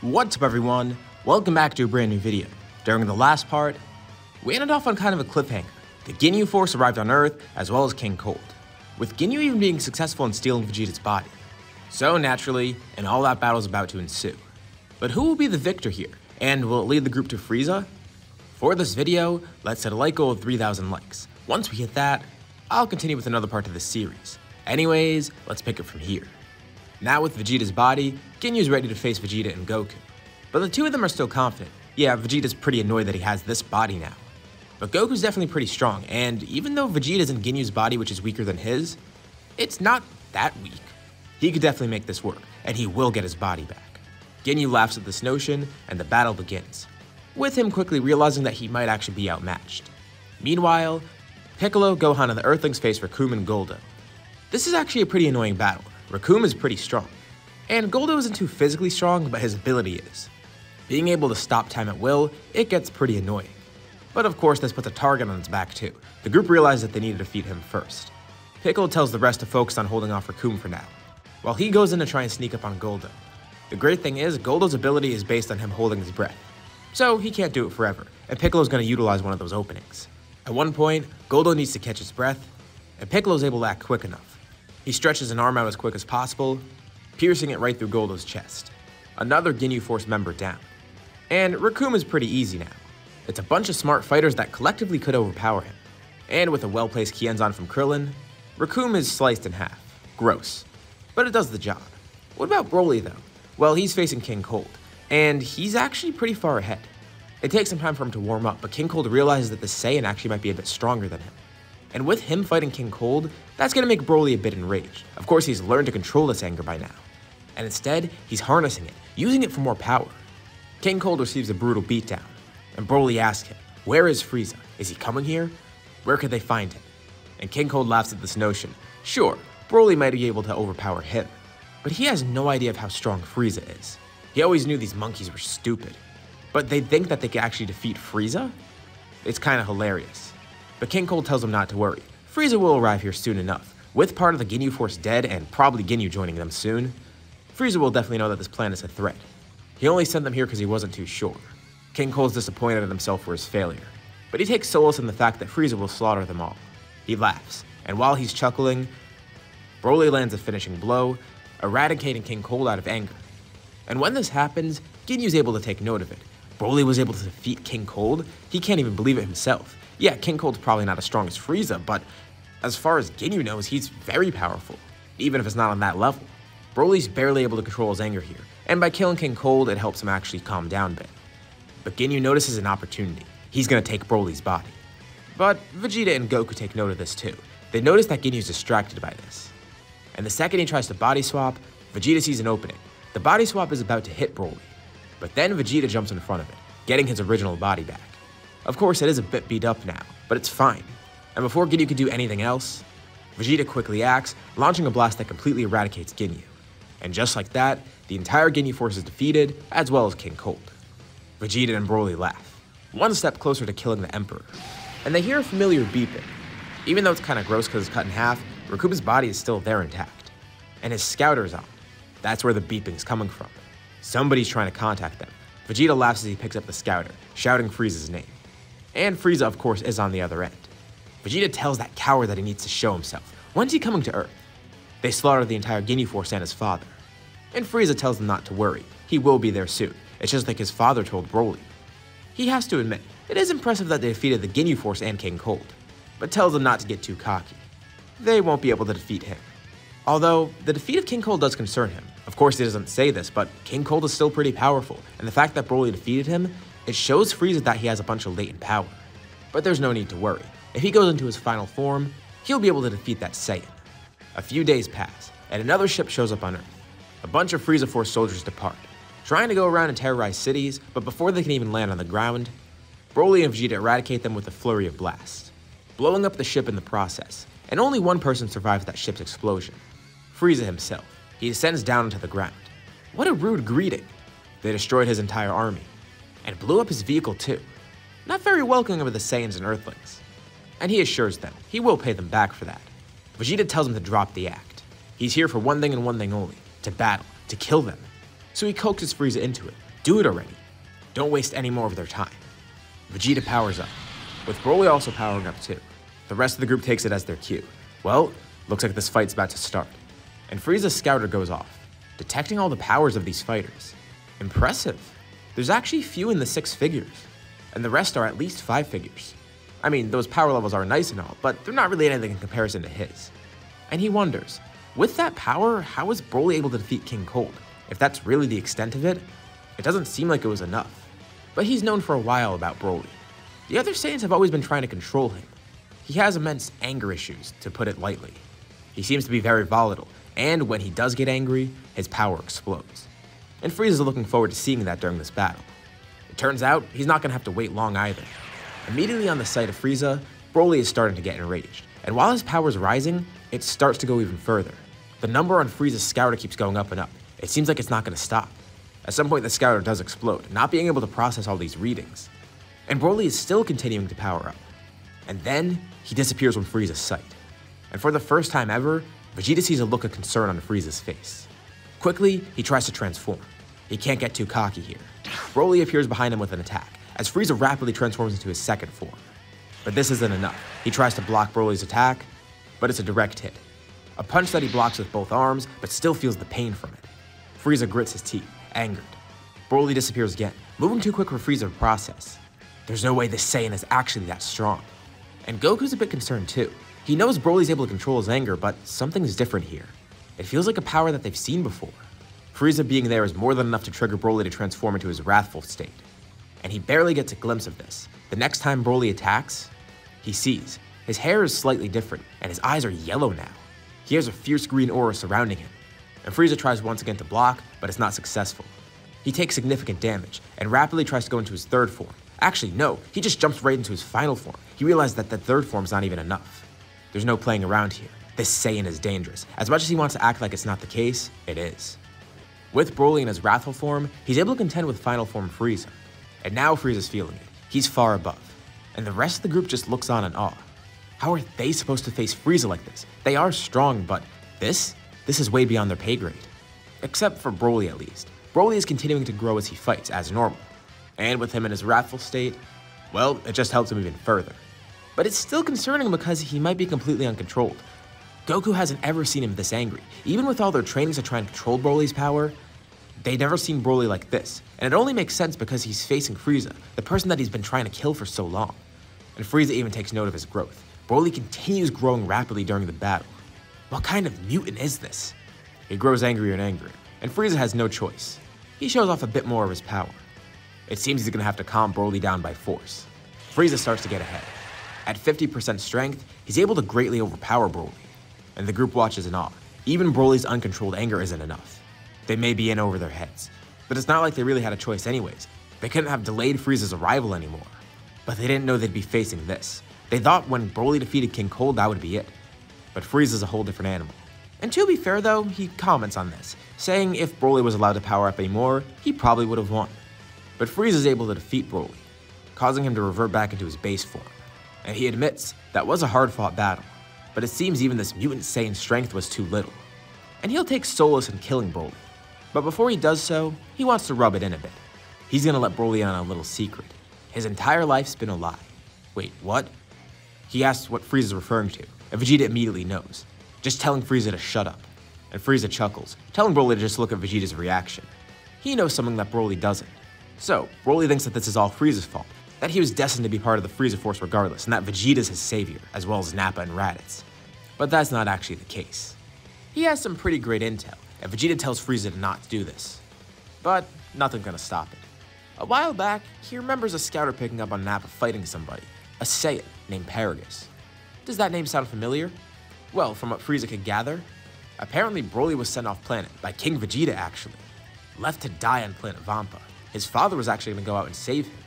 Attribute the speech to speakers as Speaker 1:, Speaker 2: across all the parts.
Speaker 1: What's up everyone? Welcome back to a brand new video. During the last part, we ended off on kind of a cliffhanger. The Ginyu Force arrived on Earth, as well as King Cold, with Ginyu even being successful in stealing Vegeta's body. So naturally, an all-out battle is about to ensue. But who will be the victor here? And will it lead the group to Frieza? For this video, let's set a like goal of 3,000 likes. Once we hit that, I'll continue with another part of this series. Anyways, let's pick it from here. Now with Vegeta's body, Ginyu's ready to face Vegeta and Goku. But the two of them are still confident. Yeah, Vegeta's pretty annoyed that he has this body now. But Goku's definitely pretty strong, and even though Vegeta's in Ginyu's body, which is weaker than his, it's not that weak. He could definitely make this work, and he will get his body back. Ginyu laughs at this notion, and the battle begins, with him quickly realizing that he might actually be outmatched. Meanwhile, Piccolo, Gohan, and the Earthlings face Recoome and Guldo. This is actually a pretty annoying battle. Recoome is pretty strong, and Guldo isn't too physically strong, but his ability is. Being able to stop time at will, it gets pretty annoying. But of course, this puts a target on its back too. The group realizes that they need to defeat him first. Piccolo tells the rest to focus on holding off Recoome for now, while he goes in to try and sneak up on Guldo. The great thing is, Guldo's ability is based on him holding his breath, so he can't do it forever, and Piccolo's going to utilize one of those openings. At one point, Guldo needs to catch his breath, and Piccolo's able to act quick enough. He stretches an arm out as quick as possible, piercing it right through Guldo's chest. Another Ginyu Force member down. And Recoome is pretty easy now. It's a bunch of smart fighters that collectively could overpower him. And with a well-placed Kienzan from Krillin, Recoome is sliced in half. Gross. But it does the job. What about Broly though? Well, he's facing King Cold, and he's actually pretty far ahead. It takes some time for him to warm up, but King Cold realizes that the Saiyan actually might be a bit stronger than him. And with him fighting King Cold, that's going to make Broly a bit enraged. Of course, he's learned to control this anger by now. And instead, he's harnessing it, using it for more power. King Cold receives a brutal beatdown, and Broly asks him, where is Frieza? Is he coming here? Where could they find him? And King Cold laughs at this notion. Sure, Broly might be able to overpower him, but he has no idea of how strong Frieza is. He always knew these monkeys were stupid, but they think that they could actually defeat Frieza? It's kind of hilarious. But King Cold tells him not to worry. Frieza will arrive here soon enough. With part of the Ginyu Force dead and probably Ginyu joining them soon, Frieza will definitely know that this plan is a threat. He only sent them here because he wasn't too sure. King Cold's disappointed in himself for his failure, but he takes solace in the fact that Frieza will slaughter them all. He laughs, and while he's chuckling, Broly lands a finishing blow, eradicating King Cold out of anger. And when this happens, Ginyu's able to take note of it. Broly was able to defeat King Cold? He can't even believe it himself. Yeah, King Cold's probably not as strong as Frieza, but as far as Ginyu knows, he's very powerful, even if it's not on that level. Broly's barely able to control his anger here, and by killing King Cold, it helps him actually calm down a bit. But Ginyu notices an opportunity. He's gonna take Broly's body. But Vegeta and Goku take note of this too. They notice that Ginyu's distracted by this. And the second he tries to body swap, Vegeta sees an opening. The body swap is about to hit Broly, but then Vegeta jumps in front of it, getting his original body back. Of course, it is a bit beat up now, but it's fine. And before Ginyu can do anything else, Vegeta quickly acts, launching a blast that completely eradicates Ginyu. And just like that, the entire Ginyu Force is defeated, as well as King Cold. Vegeta and Broly laugh, one step closer to killing the Emperor. And they hear a familiar beeping. Even though it's kind of gross because it's cut in half, Rakuba's body is still there intact. And his scouter's on. That's where the beeping's coming from. Somebody's trying to contact them. Vegeta laughs as he picks up the scouter, shouting Frieza's name. And Frieza, of course, is on the other end. Vegeta tells that coward that he needs to show himself. When's he coming to Earth? They slaughter the entire Ginyu Force and his father. And Frieza tells them not to worry. He will be there soon. It's just like his father told Broly. He has to admit, it is impressive that they defeated the Ginyu Force and King Cold, but tells them not to get too cocky. They won't be able to defeat him. Although, the defeat of King Cold does concern him. Of course, he doesn't say this, but King Cold is still pretty powerful, and the fact that Broly defeated him, it shows Frieza that he has a bunch of latent power. But there's no need to worry. If he goes into his final form, he'll be able to defeat that Saiyan. A few days pass, and another ship shows up on Earth. A bunch of Frieza Force soldiers depart, trying to go around and terrorize cities, but before they can even land on the ground, Broly and Vegeta eradicate them with a flurry of blasts, blowing up the ship in the process, and only one person survives that ship's explosion. Frieza himself. He descends down into the ground. What a rude greeting. They destroyed his entire army, and blew up his vehicle too. Not very welcoming of the Saiyans and Earthlings. And he assures them he will pay them back for that. Vegeta tells him to drop the act. He's here for one thing and one thing only, to battle, to kill them. So he coaxes Frieza into it, Do it already. Don't waste any more of their time. Vegeta powers up, with Broly also powering up too. The rest of the group takes it as their cue. Well, looks like this fight's about to start. And Frieza's scouter goes off, detecting all the powers of these fighters. Impressive. There's actually few in the 6 figures, and the rest are at least 5 figures. I mean, those power levels are nice and all, but they're not really anything in comparison to his. And he wonders, with that power, how is Broly able to defeat King Cold? If that's really the extent of it, it doesn't seem like it was enough. But he's known for a while about Broly. The other Saiyans have always been trying to control him. He has immense anger issues, to put it lightly. He seems to be very volatile, and when he does get angry, his power explodes. And Frieza's looking forward to seeing that during this battle. It turns out, he's not going to have to wait long either. Immediately on the sight of Frieza, Broly is starting to get enraged, and while his power is rising, it starts to go even further. The number on Frieza's scouter keeps going up and up. It seems like it's not going to stop. At some point, the scouter does explode, not being able to process all these readings. And Broly is still continuing to power up. And then, he disappears from Frieza's sight. And for the first time ever, Vegeta sees a look of concern on Frieza's face. Quickly, he tries to transform. He can't get too cocky here. Broly appears behind him with an attack, as Frieza rapidly transforms into his second form. But this isn't enough. He tries to block Broly's attack, but it's a direct hit. A punch that he blocks with both arms, but still feels the pain from it. Frieza grits his teeth, angered. Broly disappears again, moving too quick for Frieza to process. There's no way this Saiyan is actually that strong. And Goku's a bit concerned too. He knows Broly's able to control his anger, but something's different here. It feels like a power that they've seen before. Frieza being there is more than enough to trigger Broly to transform into his wrathful state. And he barely gets a glimpse of this. The next time Broly attacks, he sees. His hair is slightly different, and his eyes are yellow now. He has a fierce green aura surrounding him. And Frieza tries once again to block, but it's not successful. He takes significant damage, and rapidly tries to go into his third form. Actually, no, he just jumps right into his final form. He realizes that the third form's not even enough. There's no playing around here. This Saiyan is dangerous. As much as he wants to act like it's not the case, it is. With Broly in his wrathful form, he's able to contend with final form Frieza. And now Frieza's feeling it. He's far above. And the rest of the group just looks on in awe. How are they supposed to face Frieza like this? They are strong, but this is way beyond their pay grade. Except for Broly at least. Broly is continuing to grow as he fights, as normal. And with him in his wrathful state, well, it just helps him even further. But it's still concerning because he might be completely uncontrolled. Goku hasn't ever seen him this angry. Even with all their trainings to try and control Broly's power, they've never seen Broly like this. And it only makes sense because he's facing Frieza, the person that he's been trying to kill for so long. And Frieza even takes note of his growth. Broly continues growing rapidly during the battle. What kind of mutant is this? He grows angrier and angrier, and Frieza has no choice. He shows off a bit more of his power. It seems he's gonna have to calm Broly down by force. Frieza starts to get ahead. At 50% strength, he's able to greatly overpower Broly. And the group watches in awe. Even Broly's uncontrolled anger isn't enough. They may be in over their heads, but it's not like they really had a choice anyways. They couldn't have delayed Frieza's arrival anymore. But they didn't know they'd be facing this. They thought when Broly defeated King Cold, that would be it. But Frieza's a whole different animal. And to be fair though, he comments on this, saying if Broly was allowed to power up anymore, he probably would have won. But Frieza's able to defeat Broly, causing him to revert back into his base form. And he admits that was a hard-fought battle, but it seems even this mutant Saiyan's strength was too little. And he'll take solace in killing Broly. But before he does so, he wants to rub it in a bit. He's gonna let Broly in on a little secret. His entire life's been a lie. Wait, what? He asks what Frieza's referring to, and Vegeta immediately knows, just telling Frieza to shut up. And Frieza chuckles, telling Broly to just look at Vegeta's reaction. He knows something that Broly doesn't. So, Broly thinks that this is all Frieza's fault, that he was destined to be part of the Frieza Force regardless, and that Vegeta's his savior, as well as Nappa and Raditz. But that's not actually the case. He has some pretty great intel, and Vegeta tells Frieza to not do this. But nothing's gonna stop it. A while back, he remembers a scouter picking up on Nappa fighting somebody, a Saiyan named Paragus. Does that name sound familiar? Well, from what Frieza could gather, apparently Broly was sent off planet by King Vegeta actually, left to die on planet Vampa. His father was actually gonna go out and save him,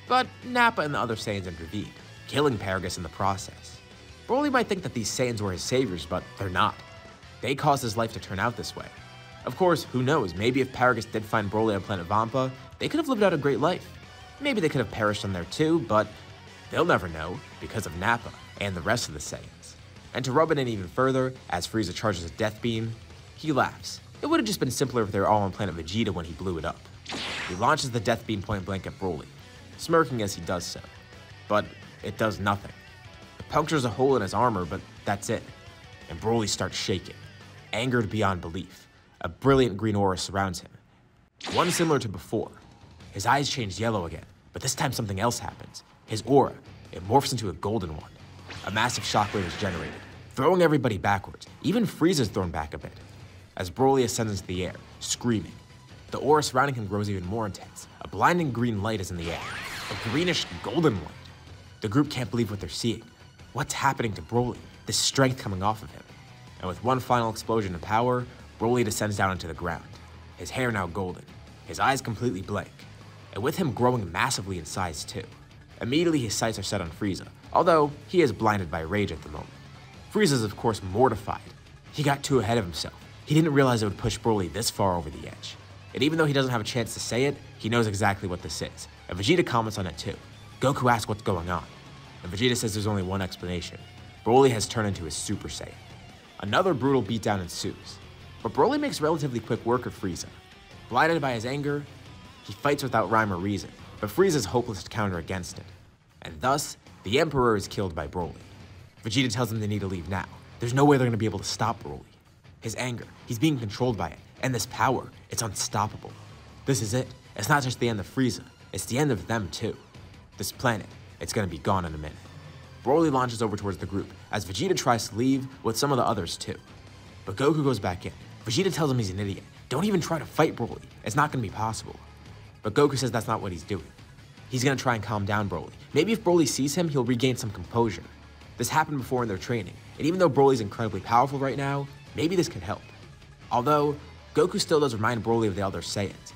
Speaker 1: but Nappa and the other Saiyans intervened, killing Paragus in the process. Broly might think that these Saiyans were his saviors, but they're not. They caused his life to turn out this way. Of course, who knows, maybe if Paragus did find Broly on planet Vampa, they could have lived out a great life. Maybe they could have perished on there too, but they'll never know because of Nappa and the rest of the Saiyans. And to rub it in even further, as Frieza charges a death beam, he laughs. It would have just been simpler if they were all on planet Vegeta when he blew it up. He launches the Death Beam point blank at Broly, smirking as he does so. But it does nothing. It punctures a hole in his armor, but that's it. And Broly starts shaking, angered beyond belief. A brilliant green aura surrounds him, one similar to before. His eyes change yellow again, but this time something else happens. His aura, it morphs into a golden one. A massive shockwave is generated, throwing everybody backwards. Even Frieza is thrown back a bit, as Broly ascends into the air, screaming. The aura surrounding him grows even more intense. A blinding green light is in the air, a greenish golden light. The group can't believe what they're seeing. What's happening to Broly? This strength coming off of him. And with one final explosion of power, Broly descends down into the ground, his hair now golden, his eyes completely blank, and with him growing massively in size too. Immediately his sights are set on Frieza, although he is blinded by rage at the moment. Frieza is of course mortified. He got too ahead of himself. He didn't realize it would push Broly this far over the edge. And even though he doesn't have a chance to say it, he knows exactly what this is. And Vegeta comments on it too. Goku asks what's going on, and Vegeta says there's only one explanation. Broly has turned into his Super Saiyan. Another brutal beatdown ensues, but Broly makes relatively quick work of Frieza. Blinded by his anger, he fights without rhyme or reason, but Frieza is hopeless to counter against it. And thus, the Emperor is killed by Broly. Vegeta tells him they need to leave now. There's no way they're going to be able to stop Broly. His anger, he's being controlled by it, and this power, it's unstoppable. This is it. It's not just the end of Frieza, it's the end of them too. This planet, it's going to be gone in a minute. Broly launches over towards the group, as Vegeta tries to leave with some of the others too. But Goku goes back in. Vegeta tells him he's an idiot. Don't even try to fight Broly. It's not going to be possible. But Goku says that's not what he's doing. He's going to try and calm down Broly. Maybe if Broly sees him, he'll regain some composure. This happened before in their training, and even though Broly's incredibly powerful right now, maybe this could help. Although, Goku still does remind Broly of the other Saiyans.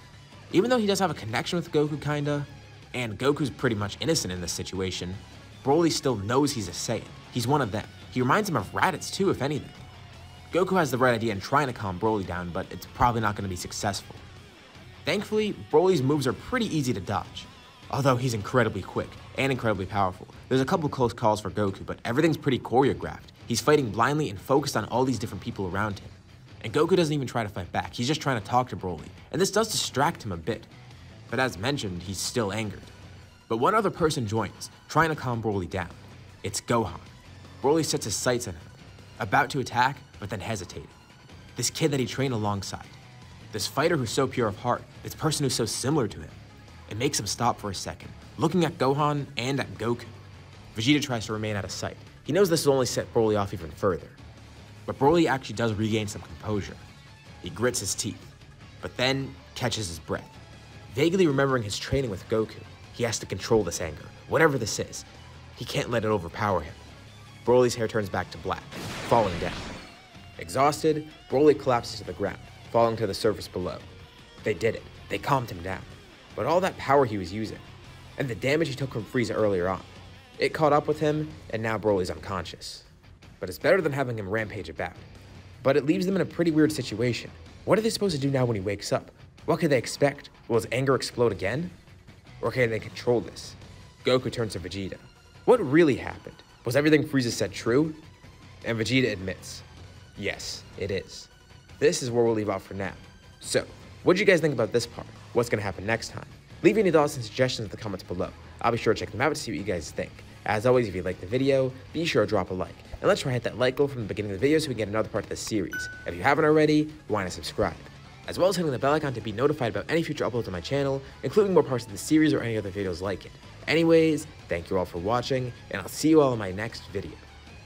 Speaker 1: Even though he does have a connection with Goku kinda, and Goku's pretty much innocent in this situation, Broly still knows he's a Saiyan. He's one of them. He reminds him of Raditz too, if anything. Goku has the right idea in trying to calm Broly down, but it's probably not going to be successful. Thankfully, Broly's moves are pretty easy to dodge. Although he's incredibly quick and incredibly powerful. There's a couple close calls for Goku, but everything's pretty choreographed. He's fighting blindly and focused on all these different people around him. And Goku doesn't even try to fight back. He's just trying to talk to Broly, and this does distract him a bit. But as mentioned, he's still angered. But one other person joins, trying to calm Broly down. It's Gohan. Broly sets his sights on him, about to attack, but then hesitating. This kid that he trained alongside. This fighter who's so pure of heart, this person who's so similar to him. It makes him stop for a second, looking at Gohan and at Goku. Vegeta tries to remain out of sight. He knows this will only set Broly off even further. But Broly actually does regain some composure. He grits his teeth, but then catches his breath. Vaguely remembering his training with Goku, he has to control this anger, whatever this is. He can't let it overpower him. Broly's hair turns back to black, falling down. Exhausted, Broly collapses to the ground, falling to the surface below. They did it. They calmed him down. But all that power he was using, and the damage he took from Frieza earlier on, it caught up with him, and now Broly's unconscious. But it's better than having him rampage about. But it leaves them in a pretty weird situation. What are they supposed to do now when he wakes up? What could they expect? Will his anger explode again? Or can they control this? Goku turns to Vegeta. What really happened? Was everything Frieza said true? And Vegeta admits, yes, it is. This is where we'll leave off for now. So, what did you guys think about this part? What's going to happen next time? Leave any thoughts and suggestions in the comments below. I'll be sure to check them out to see what you guys think. As always, if you liked the video, be sure to drop a like. And let's try to hit that like goal from the beginning of the video so we can get another part of this series. If you haven't already, why not subscribe? As well as hitting the bell icon to be notified about any future uploads on my channel, including more parts of the series or any other videos like it. Anyways, thank you all for watching, and I'll see you all in my next video.